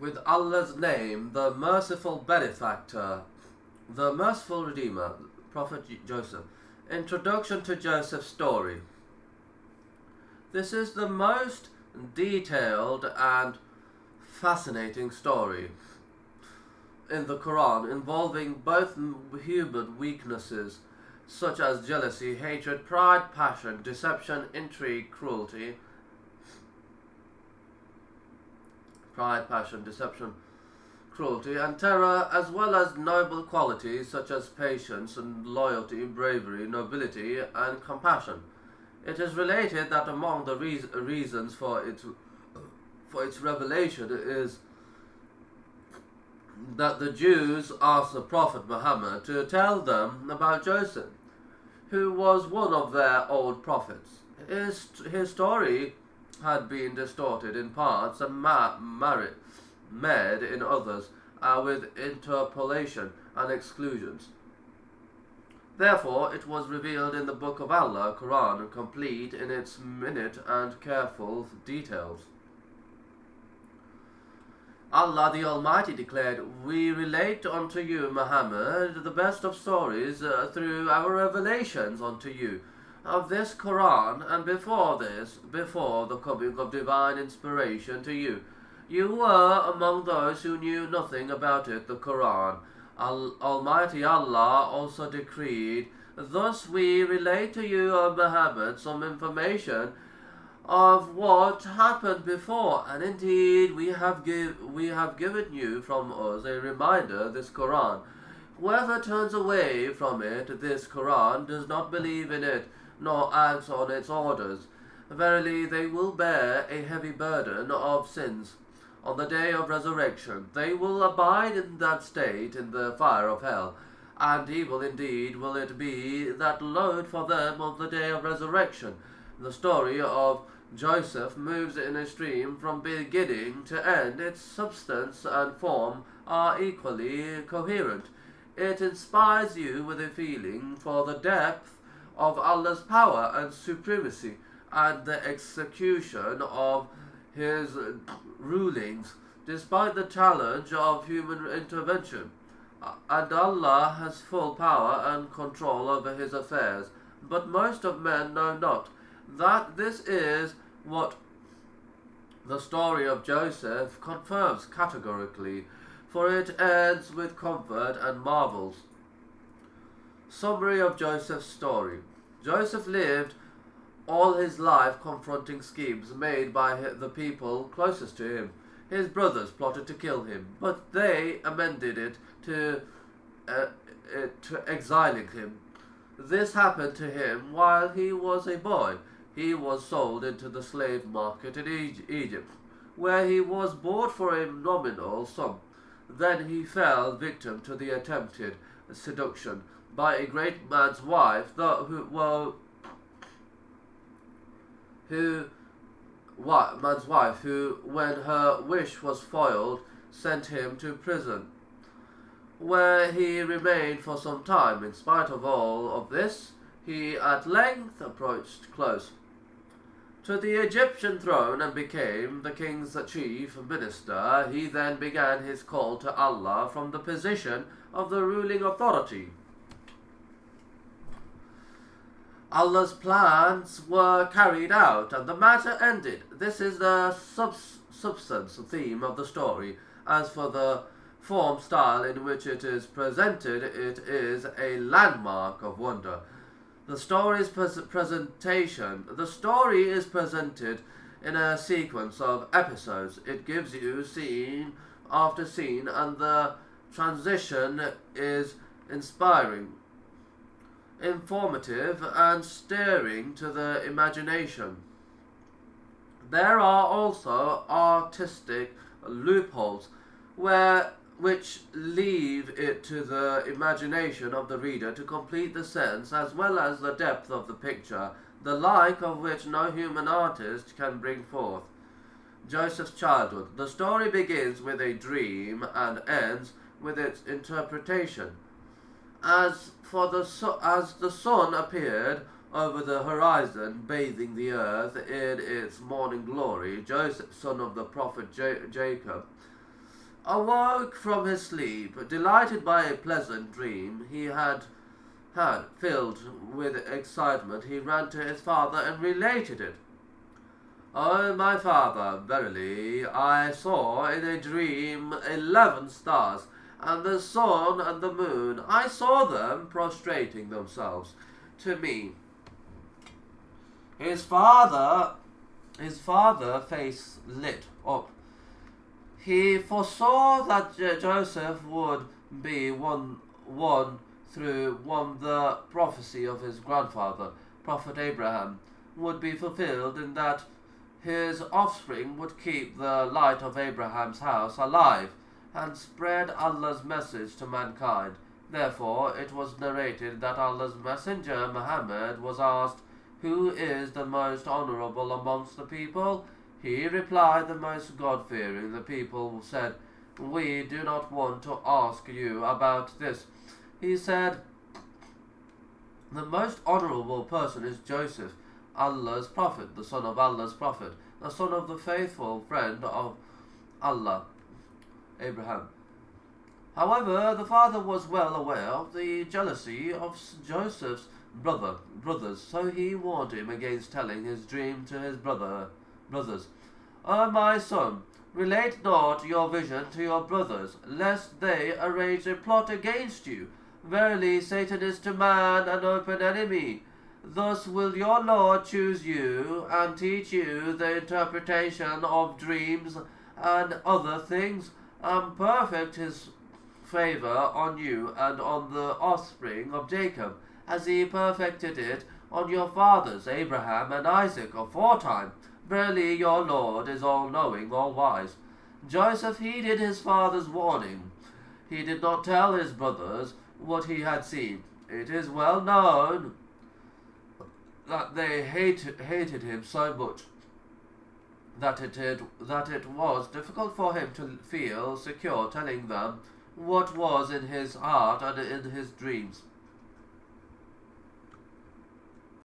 With Allah's name, the merciful benefactor, the merciful redeemer, Prophet Joseph. Introduction to Joseph's story. This is the most detailed and fascinating story in the Quran, involving both human weaknesses such as jealousy, hatred, pride, passion, deception, intrigue, cruelty, and terror, as well as noble qualities such as patience and loyalty, bravery, nobility, and compassion. It is related that among the reasons for its revelation is that the Jews asked the Prophet Muhammad to tell them about Joseph, who was one of their old prophets. His story had been distorted in parts and made in others with interpolation and exclusions. Therefore, it was revealed in the Book of Allah, Quran, complete in its minute and careful details. Allah the Almighty declared, "We relate unto you, Muhammad, the best of stories through our revelations unto you of this Quran, and before the coming of divine inspiration to you, you were among those who knew nothing about it, the Quran. Almighty Allah also decreed, thus we relate to you, O Muhammad, some information of what happened before, and indeed we have given you from us a reminder, this Quran. Whoever turns away from it, this Quran, does not believe in it, nor acts on its orders, verily they will bear a heavy burden of sins. On the day of resurrection, they will abide in that state in the fire of hell, and evil indeed will it be that load for them of the day of resurrection." The story of Joseph moves in a stream from beginning to end. Its substance and form are equally coherent. It inspires you with a feeling for the depth of Allah's power and supremacy, and the execution of His rulings, despite the challenge of human intervention. And Allah has full power and control over His affairs, but most of men know not that this is what the story of Joseph confirms categorically, for it ends with comfort and marvels. Summary of Joseph's story. Joseph lived all his life confronting schemes made by the people closest to him. His brothers plotted to kill him, but they amended it to exiling him. This happened to him while he was a boy. He was sold into the slave market in Egypt, where he was bought for a nominal sum. Then he fell victim to the attempted seduction by a great man's wife, who, when her wish was foiled, sent him to prison, where he remained for some time. In spite of all of this, he at length approached close to the Egyptian throne and became the king's chief minister. He then began his call to Allah from the position of the ruling authority. Allah's plans were carried out, and the matter ended. This is the substance theme of the story. As for the form style in which it is presented, it is a landmark of wonder. The story is presented in a sequence of episodes. It gives you scene after scene, and the transition is inspiring, informative, and stirring to the imagination. There are also artistic loopholes which leave it to the imagination of the reader to complete the sense as well as the depth of the picture, the like of which no human artist can bring forth. Joseph's childhood. The story begins with a dream and ends with its interpretation. As the sun appeared over the horizon, bathing the earth in its morning glory, Joseph, son of the prophet Jacob, awoke from his sleep, delighted by a pleasant dream he had had. Filled with excitement, he ran to his father and related it. "Oh, my father, verily I saw in a dream 11 stars, and the sun and the moon. I saw them prostrating themselves to me." His father's face lit up. He foresaw that Joseph would be one through whom the prophecy of his grandfather, Prophet Abraham, would be fulfilled, in that his offspring would keep the light of Abraham's house alive and spread Allah's message to mankind. Therefore, it was narrated that Allah's messenger Muhammad was asked, "Who is the most honorable amongst the people?" He replied, "The most God-fearing." The people said, "We do not want to ask you about this." He said, "The most honorable person is Joseph, Allah's prophet, the son of Allah's prophet, the son of the faithful friend of Allah, Abraham." However, the father was well aware of the jealousy of Joseph's brothers, so he warned him against telling his dream to his brothers. "O my son, relate not your vision to your brothers, lest they arrange a plot against you. Verily, Satan is to man an open enemy. Thus will your Lord choose you and teach you the interpretation of dreams and other things, and perfect his favor on you and on the offspring of Jacob, as he perfected it on your fathers Abraham and Isaac aforetime. Verily, your Lord is all-knowing, all-wise." Joseph heeded his father's warning. He did not tell his brothers what he had seen. It is well known that they hated him so much that it was difficult for him to feel secure telling them what was in his heart and in his dreams.